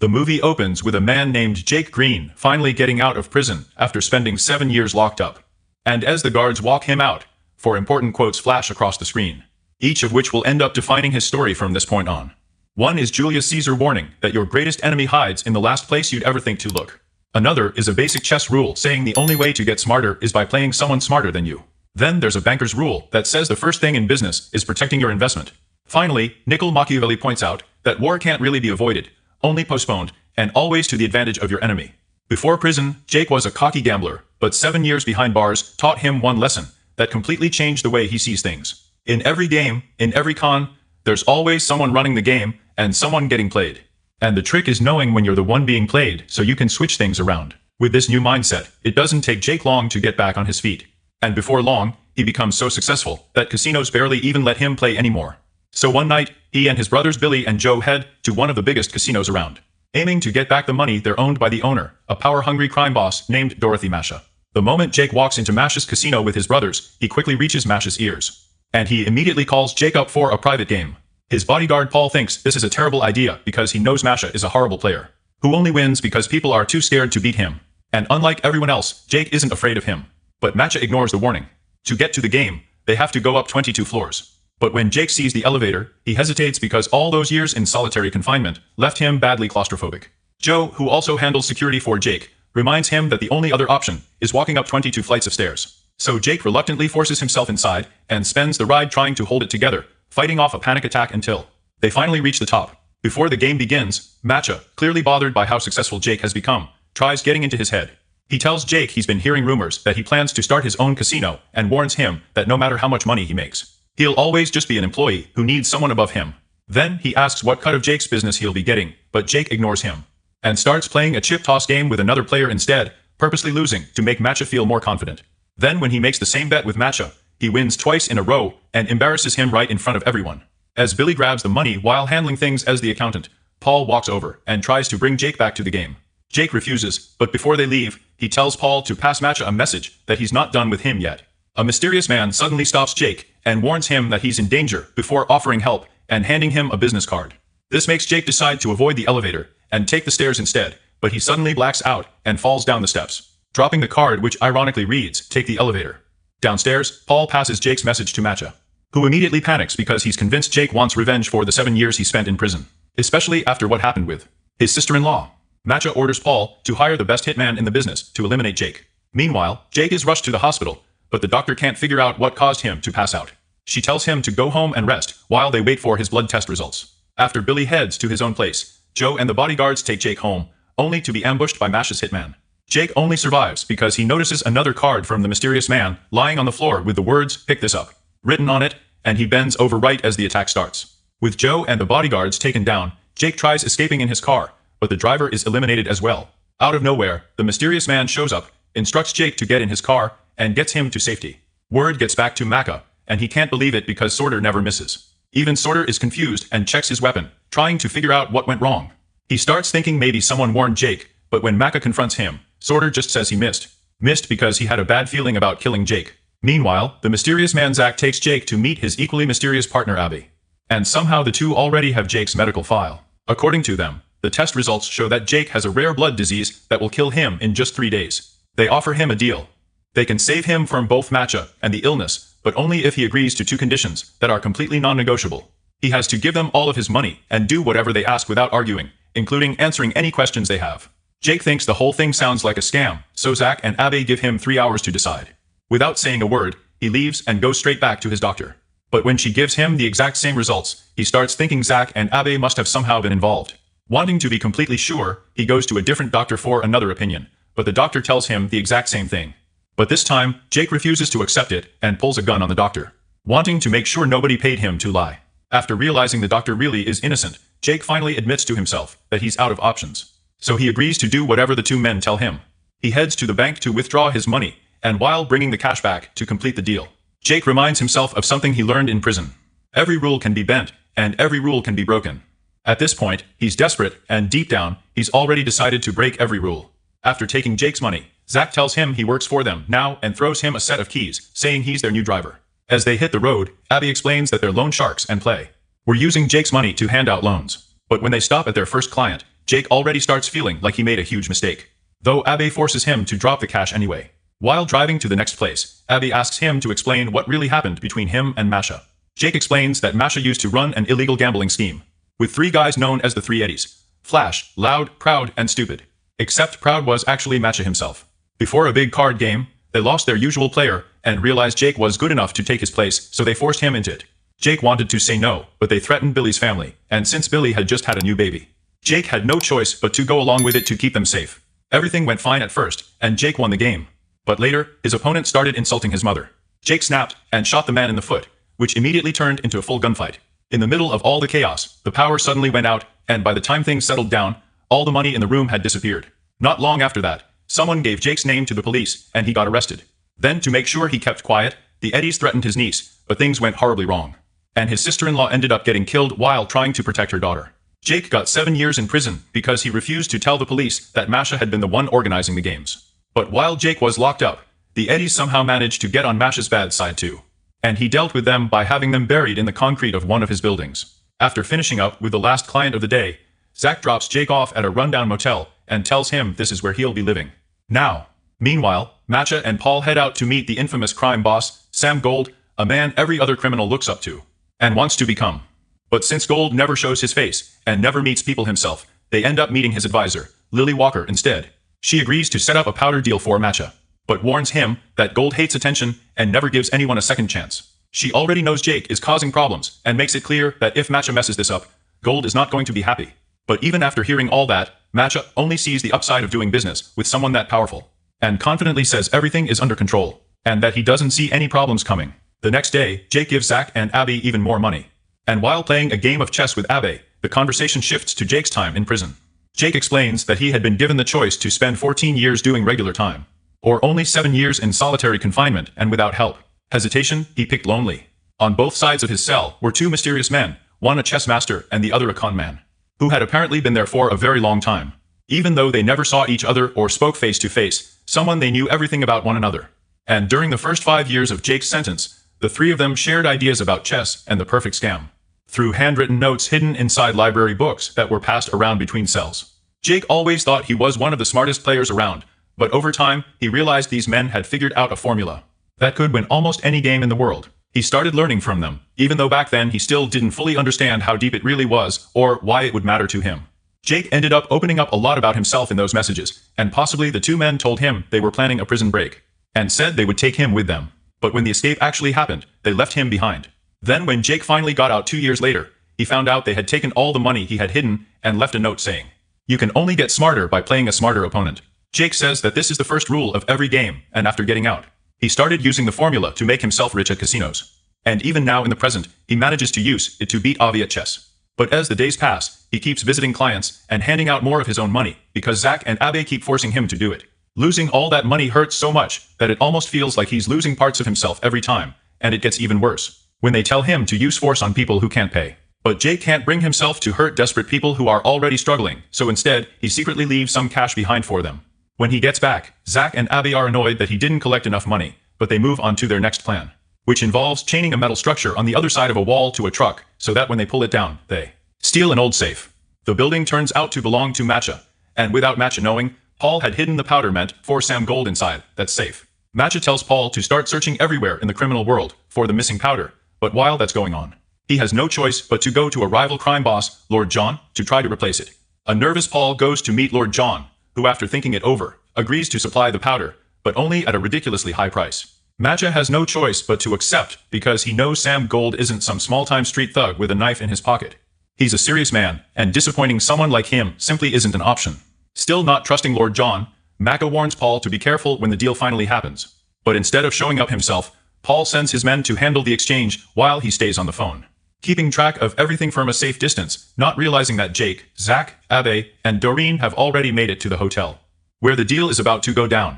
The movie opens with a man named Jake Green finally getting out of prison after spending 7 years locked up. And as the guards walk him out, 4 important quotes flash across the screen, each of which will end up defining his story from this point on. One is Julius Caesar warning that your greatest enemy hides in the last place you'd ever think to look. Another is a basic chess rule saying the only way to get smarter is by playing someone smarter than you. Then there's a banker's rule that says the first thing in business is protecting your investment. Finally, Niccolo Machiavelli points out that war can't really be avoided, only postponed, and always to the advantage of your enemy. Before prison, Jake was a cocky gambler, but 7 years behind bars taught him one lesson that completely changed the way he sees things. In every game, in every con, there's always someone running the game and someone getting played. And the trick is knowing when you're the one being played so you can switch things around. With this new mindset, it doesn't take Jake long to get back on his feet. And before long, he becomes so successful that casinos barely even let him play anymore. So one night, he and his brothers Billy and Joe head to one of the biggest casinos around, aiming to get back the money they're owned by the owner, a power-hungry crime boss named Dorothy Masha. The moment Jake walks into Masha's casino with his brothers, he quickly reaches Masha's ears. And he immediately calls Jake up for a private game. His bodyguard Paul thinks this is a terrible idea because he knows Masha is a horrible player, who only wins because people are too scared to beat him. And unlike everyone else, Jake isn't afraid of him. But Masha ignores the warning. To get to the game, they have to go up 22 floors. But when Jake sees the elevator, he hesitates because all those years in solitary confinement left him badly claustrophobic. Joe, who also handles security for Jake, reminds him that the only other option is walking up 22 flights of stairs. So Jake reluctantly forces himself inside and spends the ride trying to hold it together, fighting off a panic attack until they finally reach the top. Before the game begins, Masha, clearly bothered by how successful Jake has become, tries getting into his head. He tells Jake he's been hearing rumors that he plans to start his own casino and warns him that no matter how much money he makes, he'll always just be an employee who needs someone above him. Then he asks what cut of Jake's business he'll be getting, but Jake ignores him and starts playing a chip toss game with another player instead, purposely losing to make Masha feel more confident. Then when he makes the same bet with Masha, he wins twice in a row and embarrasses him right in front of everyone. As Billy grabs the money while handling things as the accountant, Paul walks over and tries to bring Jake back to the game. Jake refuses, but before they leave, he tells Paul to pass Masha a message that he's not done with him yet. A mysterious man suddenly stops Jake and warns him that he's in danger before offering help and handing him a business card. This makes Jake decide to avoid the elevator and take the stairs instead, but he suddenly blacks out and falls down the steps, dropping the card which ironically reads, "Take the elevator." Downstairs, Paul passes Jake's message to Masha, who immediately panics because he's convinced Jake wants revenge for the 7 years he spent in prison, especially after what happened with his sister-in-law. Masha orders Paul to hire the best hitman in the business to eliminate Jake. Meanwhile, Jake is rushed to the hospital, but the doctor can't figure out what caused him to pass out. She tells him to go home and rest while they wait for his blood test results. After Billy heads to his own place, Joe and the bodyguards take Jake home, only to be ambushed by Masha's hitman. Jake only survives because he notices another card from the mysterious man lying on the floor with the words, "Pick this up," written on it, and he bends over right as the attack starts. With Joe and the bodyguards taken down, Jake tries escaping in his car, but the driver is eliminated as well. Out of nowhere, the mysterious man shows up, instructs Jake to get in his car, and gets him to safety. Word gets back to Maka, and he can't believe it because Sorter never misses. Even Sorter is confused and checks his weapon, trying to figure out what went wrong. He starts thinking maybe someone warned Jake, but when Maka confronts him, Sorter just says he missed. Missed because he had a bad feeling about killing Jake. Meanwhile, the mysterious man Zach takes Jake to meet his equally mysterious partner Abby. And somehow the two already have Jake's medical file. According to them, the test results show that Jake has a rare blood disease that will kill him in just 3 days. They offer him a deal. They can save him from both Masha and the illness, but only if he agrees to 2 conditions that are completely non-negotiable. He has to give them all of his money and do whatever they ask without arguing, including answering any questions they have. Jake thinks the whole thing sounds like a scam, so Zach and Abby give him 3 hours to decide. Without saying a word, he leaves and goes straight back to his doctor. But when she gives him the exact same results, he starts thinking Zach and Abby must have somehow been involved. Wanting to be completely sure, he goes to a different doctor for another opinion, but the doctor tells him the exact same thing. But this time, Jake refuses to accept it and pulls a gun on the doctor, wanting to make sure nobody paid him to lie. After realizing the doctor really is innocent, Jake finally admits to himself that he's out of options. So he agrees to do whatever the 2 men tell him. He heads to the bank to withdraw his money, and while bringing the cash back to complete the deal, Jake reminds himself of something he learned in prison. Every rule can be bent, and every rule can be broken. At this point, he's desperate, and deep down, he's already decided to break every rule. After taking Jake's money, Zach tells him he works for them now and throws him a set of keys, saying he's their new driver. As they hit the road, Abby explains that they're loan sharks and play. We're using Jake's money to hand out loans. But when they stop at their first client, Jake already starts feeling like he made a huge mistake. Though Abe forces him to drop the cash anyway. While driving to the next place, Abe asks him to explain what really happened between him and Masha. Jake explains that Masha used to run an illegal gambling scheme with 3 guys known as the 3 Eddies: Flash, Loud, Proud, and Stupid. Except Proud was actually Masha himself. Before a big card game, they lost their usual player and realized Jake was good enough to take his place, so they forced him into it. Jake wanted to say no, but they threatened Billy's family, and since Billy had just had a new baby, Jake had no choice but to go along with it to keep them safe. Everything went fine at first, and Jake won the game. But later, his opponent started insulting his mother. Jake snapped and shot the man in the foot, which immediately turned into a full gunfight. In the middle of all the chaos, the power suddenly went out, and by the time things settled down, all the money in the room had disappeared. Not long after that, someone gave Jake's name to the police, and he got arrested. Then, to make sure he kept quiet, the Eddies threatened his niece, but things went horribly wrong. And his sister-in-law ended up getting killed while trying to protect her daughter. Jake got 7 years in prison because he refused to tell the police that Masha had been the one organizing the games. But while Jake was locked up, the Eddies somehow managed to get on Masha's bad side too. And he dealt with them by having them buried in the concrete of one of his buildings. After finishing up with the last client of the day, Zach drops Jake off at a rundown motel and tells him this is where he'll be living now. Meanwhile, Masha and Paul head out to meet the infamous crime boss, Sam Gold, a man every other criminal looks up to and wants to become. But since Gold never shows his face and never meets people himself, they end up meeting his advisor, Lily Walker, instead. She agrees to set up a powder deal for Masha, but warns him that Gold hates attention and never gives anyone a second chance. She already knows Jake is causing problems and makes it clear that if Masha messes this up, Gold is not going to be happy. But even after hearing all that, Masha only sees the upside of doing business with someone that powerful, and confidently says everything is under control, and that he doesn't see any problems coming. The next day, Jake gives Zach and Abby even more money. And while playing a game of chess with Abby, the conversation shifts to Jake's time in prison. Jake explains that he had been given the choice to spend 14 years doing regular time, or only 7 years in solitary confinement and without help. Hesitation, he picked lonely. On both sides of his cell were 2 mysterious men, one a chess master and the other a con man, who had apparently been there for a very long time. Even though they never saw each other or spoke face to face, someone they knew everything about one another. And during the first 5 years of Jake's sentence, the 3 of them shared ideas about chess and the perfect scam, through handwritten notes hidden inside library books that were passed around between cells. Jake always thought he was one of the smartest players around, but over time, he realized these men had figured out a formula that could win almost any game in the world. He started learning from them, even though back then he still didn't fully understand how deep it really was or why it would matter to him. Jake ended up opening up a lot about himself in those messages, and possibly the 2 men told him they were planning a prison break, and said they would take him with them. But when the escape actually happened, they left him behind. Then when Jake finally got out 2 years later, he found out they had taken all the money he had hidden and left a note saying, "You can only get smarter by playing a smarter opponent." Jake says that this is the first rule of every game, and after getting out, he started using the formula to make himself rich at casinos. And even now in the present, he manages to use it to beat Avi at chess. But as the days pass, he keeps visiting clients and handing out more of his own money, because Zach and Abe keep forcing him to do it. Losing all that money hurts so much that it almost feels like he's losing parts of himself every time, and it gets even worse when they tell him to use force on people who can't pay. But Jake can't bring himself to hurt desperate people who are already struggling, so instead, he secretly leaves some cash behind for them. When he gets back, Zach and Abby are annoyed that he didn't collect enough money, but they move on to their next plan, which involves chaining a metal structure on the other side of a wall to a truck, so that when they pull it down, they steal an old safe. The building turns out to belong to Masha, and without Masha knowing, Paul had hidden the powder meant for Sam Gold inside that safe. Masha tells Paul to start searching everywhere in the criminal world for the missing powder, but while that's going on, he has no choice but to go to a rival crime boss, Lord John, to try to replace it. A nervous Paul goes to meet Lord John, who after thinking it over, agrees to supply the powder, but only at a ridiculously high price. Masha has no choice but to accept because he knows Sam Gold isn't some small-time street thug with a knife in his pocket. He's a serious man, and disappointing someone like him simply isn't an option. Still not trusting Lord John, Masha warns Paul to be careful when the deal finally happens. But instead of showing up himself, Paul sends his men to handle the exchange while he stays on the phone, keeping track of everything from a safe distance, not realizing that Jake, Zach, Abe, and Doreen have already made it to the hotel, where the deal is about to go down.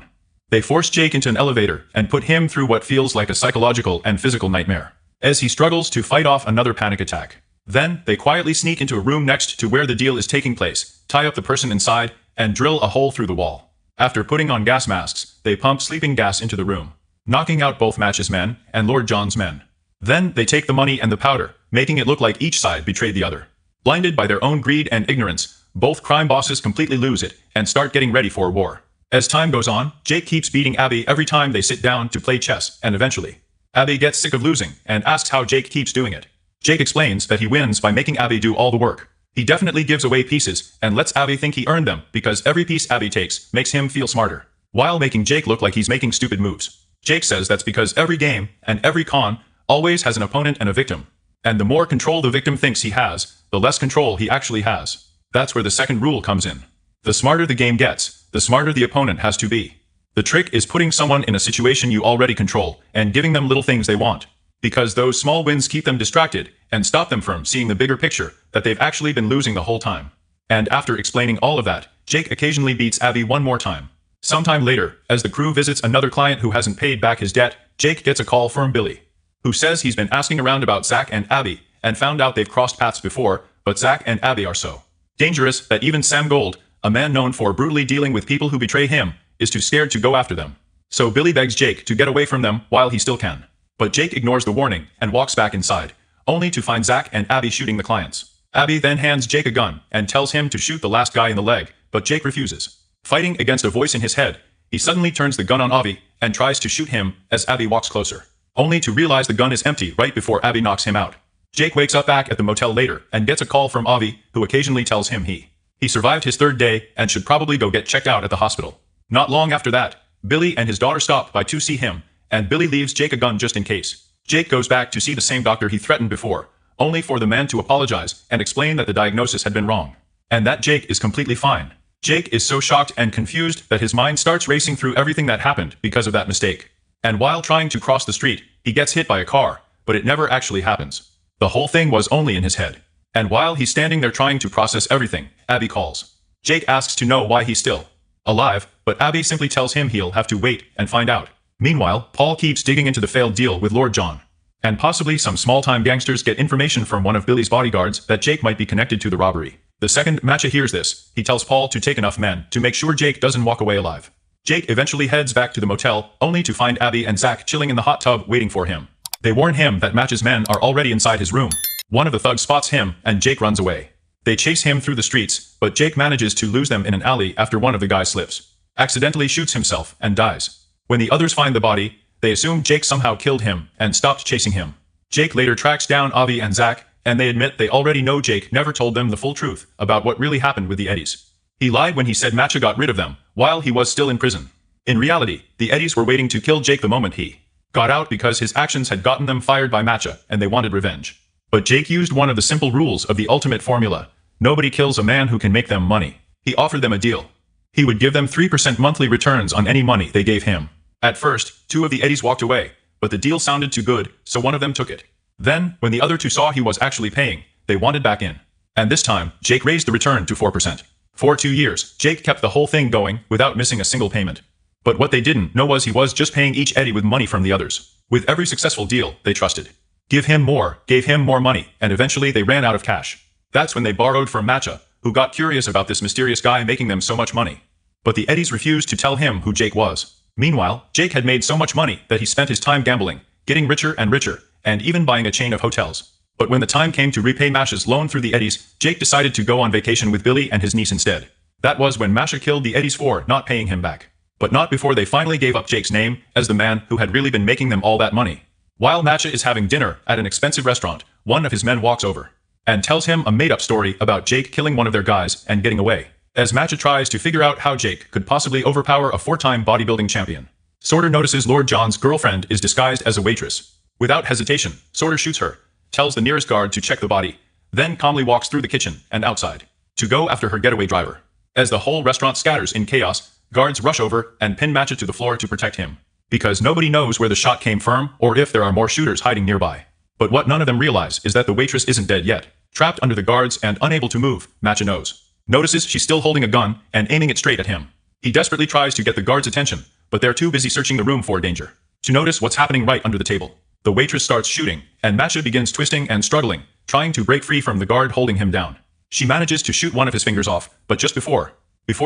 They force Jake into an elevator and put him through what feels like a psychological and physical nightmare, as he struggles to fight off another panic attack. Then, they quietly sneak into a room next to where the deal is taking place, tie up the person inside, and drill a hole through the wall. After putting on gas masks, they pump sleeping gas into the room, knocking out both Masha's men and Lord John's men. Then, they take the money and the powder, making it look like each side betrayed the other. Blinded by their own greed and ignorance, both crime bosses completely lose it and start getting ready for war. As time goes on, Jake keeps beating Abby every time they sit down to play chess, and eventually, Abby gets sick of losing and asks how Jake keeps doing it. Jake explains that he wins by making Abby do all the work. He definitely gives away pieces and lets Abby think he earned them because every piece Abby takes makes him feel smarter, while making Jake look like he's making stupid moves. Jake says that's because every game and every con always has an opponent and a victim. And the more control the victim thinks he has, the less control he actually has. That's where the second rule comes in. The smarter the game gets, the smarter the opponent has to be. The trick is putting someone in a situation you already control and giving them little things they want. Because those small wins keep them distracted and stop them from seeing the bigger picture that they've actually been losing the whole time. And after explaining all of that, Jake occasionally beats Abby one more time. Sometime later, as the crew visits another client who hasn't paid back his debt, Jake gets a call from Billy, who says he's been asking around about Zach and Abby and found out they've crossed paths before, but Zach and Abby are so dangerous that even Sam Gold, a man known for brutally dealing with people who betray him, is too scared to go after them. So Billy begs Jake to get away from them while he still can. But Jake ignores the warning and walks back inside, only to find Zach and Abby shooting the clients. Abby then hands Jake a gun and tells him to shoot the last guy in the leg, but Jake refuses. Fighting against a voice in his head, he suddenly turns the gun on Abby and tries to shoot him as Abby walks closer, only to realize the gun is empty right before Abby knocks him out. Jake wakes up back at the motel later and gets a call from Abby, who occasionally tells him he survived his third day and should probably go get checked out at the hospital. Not long after that, Billy and his daughter stop by to see him, and Billy leaves Jake a gun just in case. Jake goes back to see the same doctor he threatened before, only for the man to apologize and explain that the diagnosis had been wrong, and that Jake is completely fine. Jake is so shocked and confused that his mind starts racing through everything that happened because of that mistake. And while trying to cross the street, he gets hit by a car, but it never actually happens. The whole thing was only in his head. And while he's standing there trying to process everything, Abby calls. Jake asks to know why he's still alive, but Abby simply tells him he'll have to wait and find out. Meanwhile, Paul keeps digging into the failed deal with Lord John. And possibly some small-time gangsters get information from one of Billy's bodyguards that Jake might be connected to the robbery. The second Mafia hears this, he tells Paul to take enough men to make sure Jake doesn't walk away alive. Jake eventually heads back to the motel, only to find Abby and Zach chilling in the hot tub waiting for him. They warn him that Match's men are already inside his room. One of the thugs spots him, and Jake runs away. They chase him through the streets, but Jake manages to lose them in an alley after one of the guys slips, accidentally shoots himself, and dies. When the others find the body, they assume Jake somehow killed him and stopped chasing him. Jake later tracks down Abby and Zach, and they admit they already know Jake never told them the full truth about what really happened with the Eddies. He lied when he said Matcha got rid of them, while he was still in prison. In reality, the Eddies were waiting to kill Jake the moment he got out because his actions had gotten them fired by Matcha, and they wanted revenge. But Jake used one of the simple rules of the ultimate formula. Nobody kills a man who can make them money. He offered them a deal. He would give them 3% monthly returns on any money they gave him. At first, 2 of the Eddies walked away, but the deal sounded too good, so one of them took it. Then, when the other 2 saw he was actually paying, they wanted back in. And this time, Jake raised the return to 4%. For 2 years, Jake kept the whole thing going without missing a single payment. But what they didn't know was he was just paying each Eddie with money from the others. With every successful deal, they trusted. Gave him more, gave him more money, and eventually they ran out of cash. That's when they borrowed from Matcha, who got curious about this mysterious guy making them so much money. But the Eddies refused to tell him who Jake was. Meanwhile, Jake had made so much money that he spent his time gambling, getting richer and richer, and even buying a chain of hotels. But when the time came to repay Masha's loan through the Eddies, Jake decided to go on vacation with Billy and his niece instead. That was when Masha killed the Eddies for not paying him back. But not before they finally gave up Jake's name as the man who had really been making them all that money. While Matcha is having dinner at an expensive restaurant, one of his men walks over and tells him a made-up story about Jake killing one of their guys and getting away. As Matcha tries to figure out how Jake could possibly overpower a 4-time bodybuilding champion, Sorter notices Lord John's girlfriend is disguised as a waitress. Without hesitation, Sorter shoots her, tells the nearest guard to check the body, then calmly walks through the kitchen and outside to go after her getaway driver. As the whole restaurant scatters in chaos, guards rush over and pin Matcha to the floor to protect him. Because nobody knows where the shot came from or if there are more shooters hiding nearby. But what none of them realize is that the waitress isn't dead yet. Trapped under the guards and unable to move, Matcha notices she's still holding a gun and aiming it straight at him. He desperately tries to get the guards' attention, but they're too busy searching the room for danger to notice what's happening right under the table. The waitress starts shooting, and Matcha begins twisting and struggling, trying to break free from the guard holding him down. She manages to shoot one of his fingers off, but just before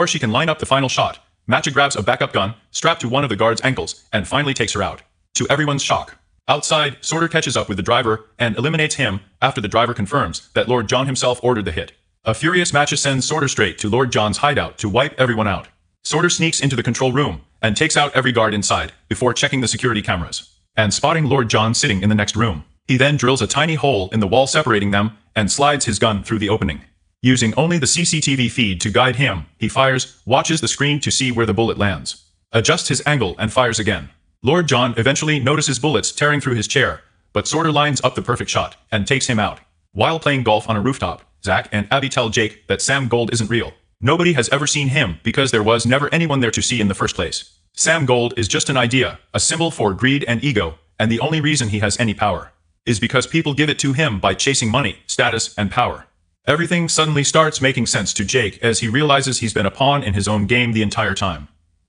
she can line up the final shot, Matcha grabs a backup gun, strapped to one of the guard's ankles, and finally takes her out. To everyone's shock, outside, Sorter catches up with the driver and eliminates him after the driver confirms that Lord John himself ordered the hit. A furious Matcha sends Sorter straight to Lord John's hideout to wipe everyone out. Sorter sneaks into the control room and takes out every guard inside before checking the security cameras and spotting Lord John sitting in the next room. He then drills a tiny hole in the wall separating them and slides his gun through the opening. Using only the CCTV feed to guide him, he fires, watches the screen to see where the bullet lands, adjusts his angle and fires again. Lord John eventually notices bullets tearing through his chair, but Sorter lines up the perfect shot and takes him out. While playing golf on a rooftop, Zach and Abby tell Jake that Sam Gold isn't real. Nobody has ever seen him because there was never anyone there to see in the first place. Sam Gold is just an idea, a symbol for greed and ego, and the only reason he has any power is because people give it to him by chasing money, status, and power. Everything suddenly starts making sense to Jake as he realizes he's been a pawn in his own game the entire time.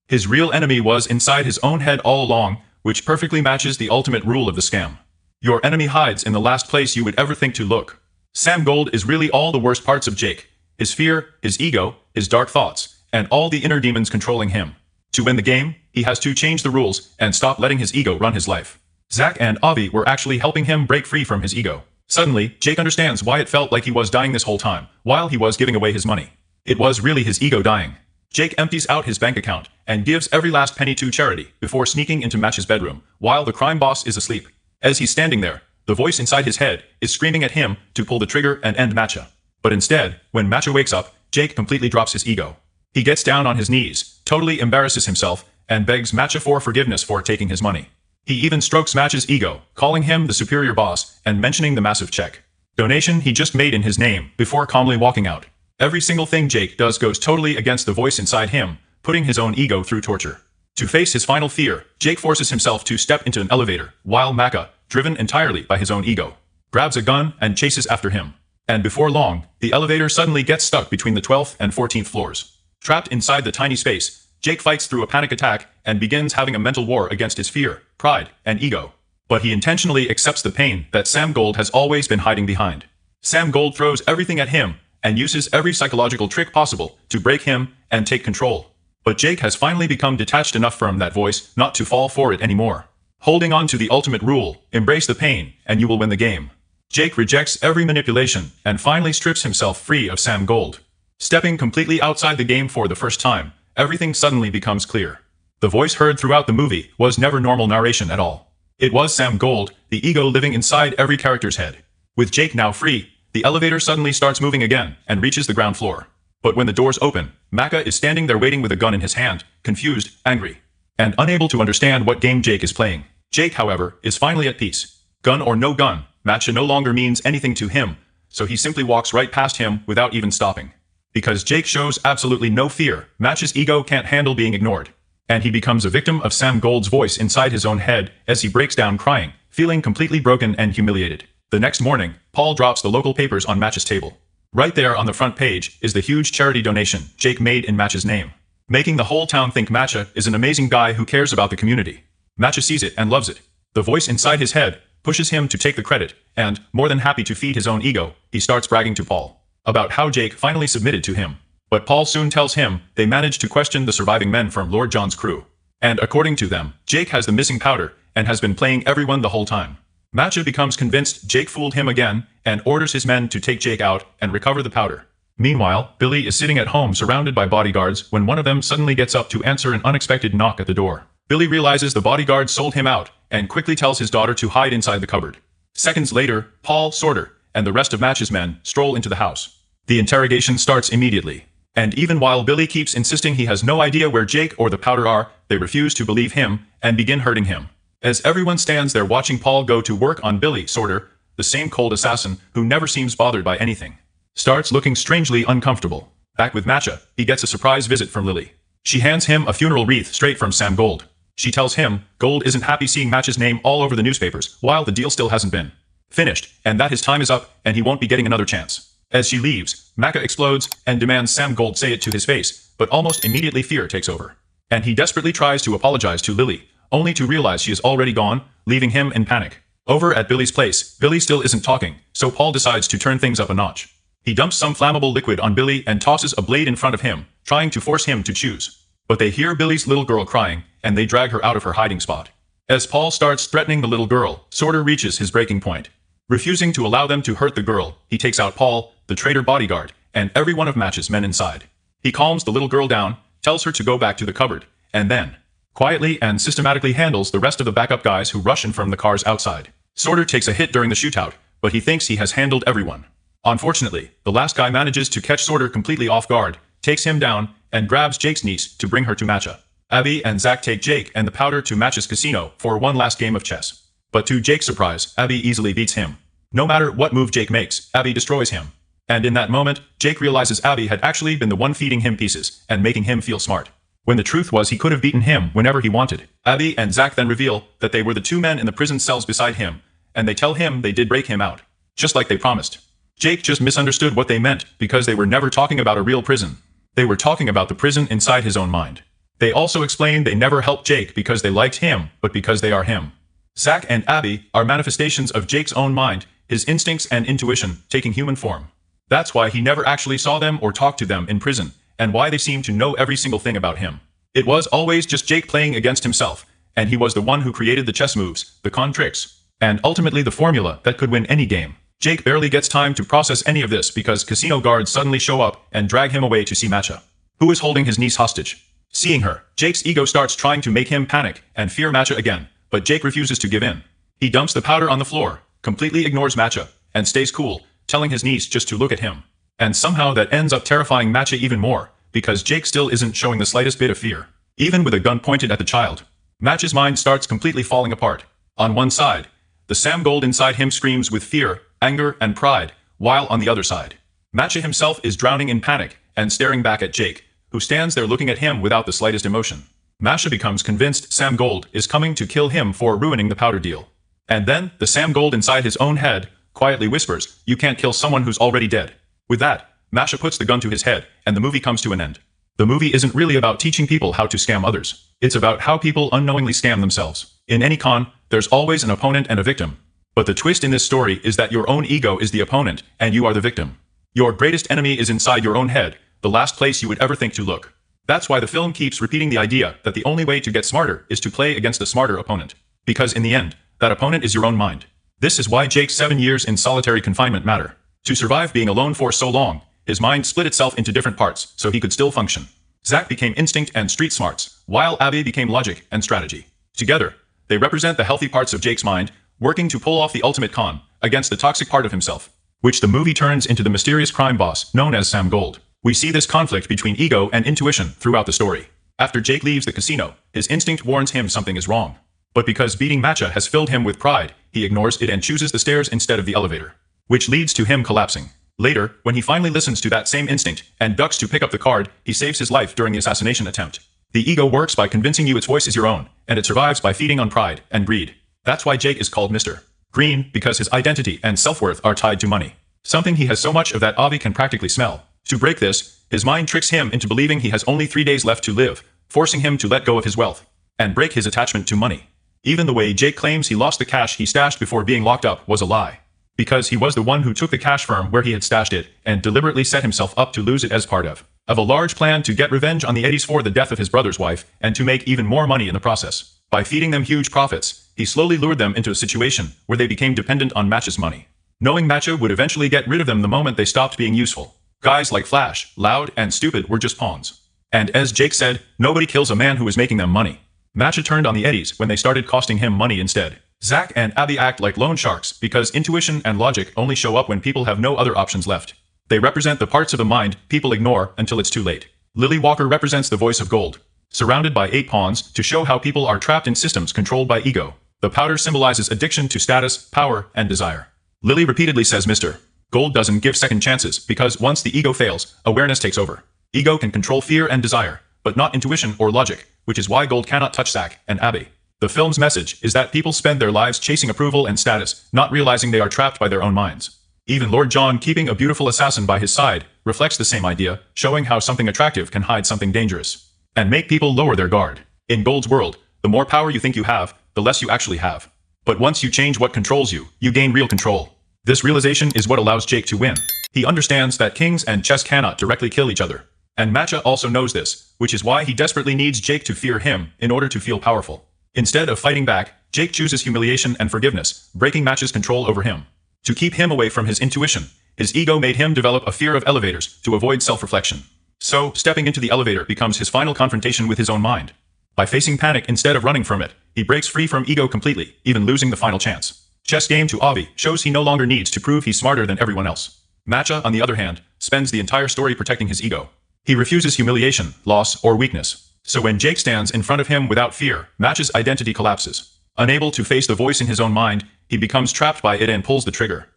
His real enemy was inside his own head all along, which perfectly matches the ultimate rule of the scam. Your enemy hides in the last place you would ever think to look. Sam Gold is really all the worst parts of Jake. His fear, his ego, his dark thoughts, and all the inner demons controlling him. To win the game, he has to change the rules and stop letting his ego run his life. Zach and Avi were actually helping him break free from his ego. Suddenly, Jake understands why it felt like he was dying this whole time, while he was giving away his money. It was really his ego dying. Jake empties out his bank account and gives every last penny to charity before sneaking into Match's bedroom, while the crime boss is asleep. As he's standing there, the voice inside his head is screaming at him to pull the trigger and end Matcha. But instead, when Matcha wakes up, Jake completely drops his ego. He gets down on his knees, totally embarrasses himself, and begs Matcha for forgiveness for taking his money. He even strokes Match's ego, calling him the superior boss and mentioning the massive check donation he just made in his name before calmly walking out. Every single thing Jake does goes totally against the voice inside him, putting his own ego through torture. To face his final fear, Jake forces himself to step into an elevator, while Macca, driven entirely by his own ego, grabs a gun and chases after him. And before long, the elevator suddenly gets stuck between the 12th and 14th floors. Trapped inside the tiny space, Jake fights through a panic attack and begins having a mental war against his fear, pride, and ego. But he intentionally accepts the pain that Sam Gold has always been hiding behind. Sam Gold throws everything at him and uses every psychological trick possible to break him and take control. But Jake has finally become detached enough from that voice not to fall for it anymore. Holding on to the ultimate rule, embrace the pain, and you will win the game. Jake rejects every manipulation and finally strips himself free of Sam Gold. Stepping completely outside the game for the first time, everything suddenly becomes clear. The voice heard throughout the movie was never normal narration at all. It was Sam Gold, the ego living inside every character's head. With Jake now free, the elevator suddenly starts moving again and reaches the ground floor. But when the doors open, Macca is standing there waiting with a gun in his hand, confused, angry, and unable to understand what game Jake is playing. Jake, however, is finally at peace. Gun or no gun, Matcha no longer means anything to him, so he simply walks right past him without even stopping. Because Jake shows absolutely no fear, Match's ego can't handle being ignored. And he becomes a victim of Sam Gold's voice inside his own head as he breaks down crying, feeling completely broken and humiliated. The next morning, Paul drops the local papers on Match's table. Right there on the front page is the huge charity donation Jake made in Match's name, making the whole town think Matcha is an amazing guy who cares about the community. Matcha sees it and loves it. The voice inside his head pushes him to take the credit, and, more than happy to feed his own ego, he starts bragging to Paul about how Jake finally submitted to him. But Paul soon tells him they managed to question the surviving men from Lord John's crew. And according to them, Jake has the missing powder and has been playing everyone the whole time. Matcha becomes convinced Jake fooled him again and orders his men to take Jake out and recover the powder. Meanwhile, Billy is sitting at home surrounded by bodyguards when one of them suddenly gets up to answer an unexpected knock at the door. Billy realizes the bodyguard sold him out and quickly tells his daughter to hide inside the cupboard. Seconds later, Paul, Sorter, and the rest of Match's men stroll into the house. The interrogation starts immediately. And even while Billy keeps insisting he has no idea where Jake or the powder are, they refuse to believe him and begin hurting him. As everyone stands there watching Paul go to work on Billy, Sorter, the same cold assassin who never seems bothered by anything, starts looking strangely uncomfortable. Back with Matcha, he gets a surprise visit from Lily. She hands him a funeral wreath straight from Sam Gold. She tells him Gold isn't happy seeing Match's name all over the newspapers while the deal still hasn't been finished, and that his time is up and he won't be getting another chance. As she leaves, Macca explodes and demands Sam Gold say it to his face, but almost immediately fear takes over. And he desperately tries to apologize to Lily, only to realize she is already gone, leaving him in panic. Over at Billy's place, Billy still isn't talking, so Paul decides to turn things up a notch. He dumps some flammable liquid on Billy and tosses a blade in front of him, trying to force him to choose. But they hear Billy's little girl crying, and they drag her out of her hiding spot. As Paul starts threatening the little girl, Sorter reaches his breaking point. Refusing to allow them to hurt the girl, he takes out Paul, the traitor bodyguard, and every one of Match's men inside. He calms the little girl down, tells her to go back to the cupboard, and then quietly and systematically handles the rest of the backup guys who rush in from the cars outside. Sorter takes a hit during the shootout, but he thinks he has handled everyone. Unfortunately, the last guy manages to catch Sorter completely off guard, takes him down, and grabs Jake's niece to bring her to Matcha. Abby and Zach take Jake and the powder to Match's casino for one last game of chess. But to Jake's surprise, Abby easily beats him. No matter what move Jake makes, Abby destroys him. And in that moment, Jake realizes Abby had actually been the one feeding him pieces and making him feel smart. When the truth was he could have beaten him whenever he wanted. Abby and Zach then reveal that they were the two men in the prison cells beside him, and they tell him they did break him out. Just like they promised. Jake just misunderstood what they meant because they were never talking about a real prison. They were talking about the prison inside his own mind. They also explained they never helped Jake because they liked him, but because they are him. Zach and Abby are manifestations of Jake's own mind, his instincts and intuition taking human form. That's why he never actually saw them or talked to them in prison, and why they seem to know every single thing about him. It was always just Jake playing against himself, and he was the one who created the chess moves, the con tricks, and ultimately the formula that could win any game. Jake barely gets time to process any of this because casino guards suddenly show up and drag him away to see Matcha, who is holding his niece hostage. Seeing her, Jake's ego starts trying to make him panic and fear Matcha again, but Jake refuses to give in. He dumps the powder on the floor, completely ignores Matcha, and stays cool, telling his niece just to look at him. And somehow that ends up terrifying Matcha even more, because Jake still isn't showing the slightest bit of fear, even with a gun pointed at the child. Matcha's mind starts completely falling apart. On one side, the Sam Gold inside him screams with fear, anger, and pride, while on the other side, Matcha himself is drowning in panic and staring back at Jake, who stands there looking at him without the slightest emotion. Matcha becomes convinced Sam Gold is coming to kill him for ruining the powder deal. And then, the Sam Gold inside his own head quietly whispers, "You can't kill someone who's already dead." With that, Matcha puts the gun to his head, and the movie comes to an end. The movie isn't really about teaching people how to scam others. It's about how people unknowingly scam themselves. In any con, there's always an opponent and a victim. But the twist in this story is that your own ego is the opponent, and you are the victim. Your greatest enemy is inside your own head, the last place you would ever think to look. That's why the film keeps repeating the idea that the only way to get smarter is to play against a smarter opponent. Because in the end, that opponent is your own mind. This is why Jake's 7 years in solitary confinement matter. To survive being alone for so long, his mind split itself into different parts so he could still function. Zach became instinct and street smarts, while Abby became logic and strategy. Together, they represent the healthy parts of Jake's mind, working to pull off the ultimate con against the toxic part of himself, which the movie turns into the mysterious crime boss known as Sam Gold. We see this conflict between ego and intuition throughout the story. After Jake leaves the casino, his instinct warns him something is wrong. But because beating Matcha has filled him with pride, he ignores it and chooses the stairs instead of the elevator, which leads to him collapsing. Later, when he finally listens to that same instinct and ducks to pick up the card, he saves his life during the assassination attempt. The ego works by convincing you its voice is your own, and it survives by feeding on pride and greed. That's why Jake is called Mr. Green, because his identity and self-worth are tied to money. Something he has so much of that Avi can practically smell. To break this, his mind tricks him into believing he has only 3 days left to live, forcing him to let go of his wealth and break his attachment to money. Even the way Jake claims he lost the cash he stashed before being locked up was a lie. Because he was the one who took the cash firm where he had stashed it and deliberately set himself up to lose it as part of a large plan to get revenge on the Eddies for the death of his brother's wife and to make even more money in the process. By feeding them huge profits, he slowly lured them into a situation where they became dependent on Matcha's money, knowing Matcha would eventually get rid of them the moment they stopped being useful. Guys like Flash, Loud, and Stupid were just pawns. And as Jake said, nobody kills a man who is making them money. Matcha turned on the Eddies when they started costing him money instead. Zach and Abby act like loan sharks because intuition and logic only show up when people have no other options left. They represent the parts of the mind people ignore until it's too late. Lily Walker represents the voice of gold, surrounded by 8 pawns to show how people are trapped in systems controlled by ego. The powder symbolizes addiction to status, power, and desire. Lily repeatedly says Mr. Gold doesn't give second chances because once the ego fails, awareness takes over. Ego can control fear and desire, but not intuition or logic, which is why Gold cannot touch Zach and Abby. The film's message is that people spend their lives chasing approval and status, not realizing they are trapped by their own minds. Even Lord John keeping a beautiful assassin by his side reflects the same idea, showing how something attractive can hide something dangerous and make people lower their guard. In Gold's world, the more power you think you have, the less you actually have. But once you change what controls you, you gain real control. This realization is what allows Jake to win. He understands that kings and chess cannot directly kill each other. And Matcha also knows this, which is why he desperately needs Jake to fear him in order to feel powerful. Instead of fighting back, Jake chooses humiliation and forgiveness, breaking Matcha's control over him. To keep him away from his intuition, His ego made him develop a fear of elevators to avoid self-reflection. So, stepping into the elevator becomes his final confrontation with his own mind. By facing panic instead of running from it, he breaks free from ego completely, even losing the final chance. Chess game to Avi shows he no longer needs to prove he's smarter than everyone else. Matcha, on the other hand, spends the entire story protecting his ego. He refuses humiliation, loss, or weakness. So when Jake stands in front of him without fear, Matcha's identity collapses. Unable to face the voice in his own mind, he becomes trapped by it and pulls the trigger.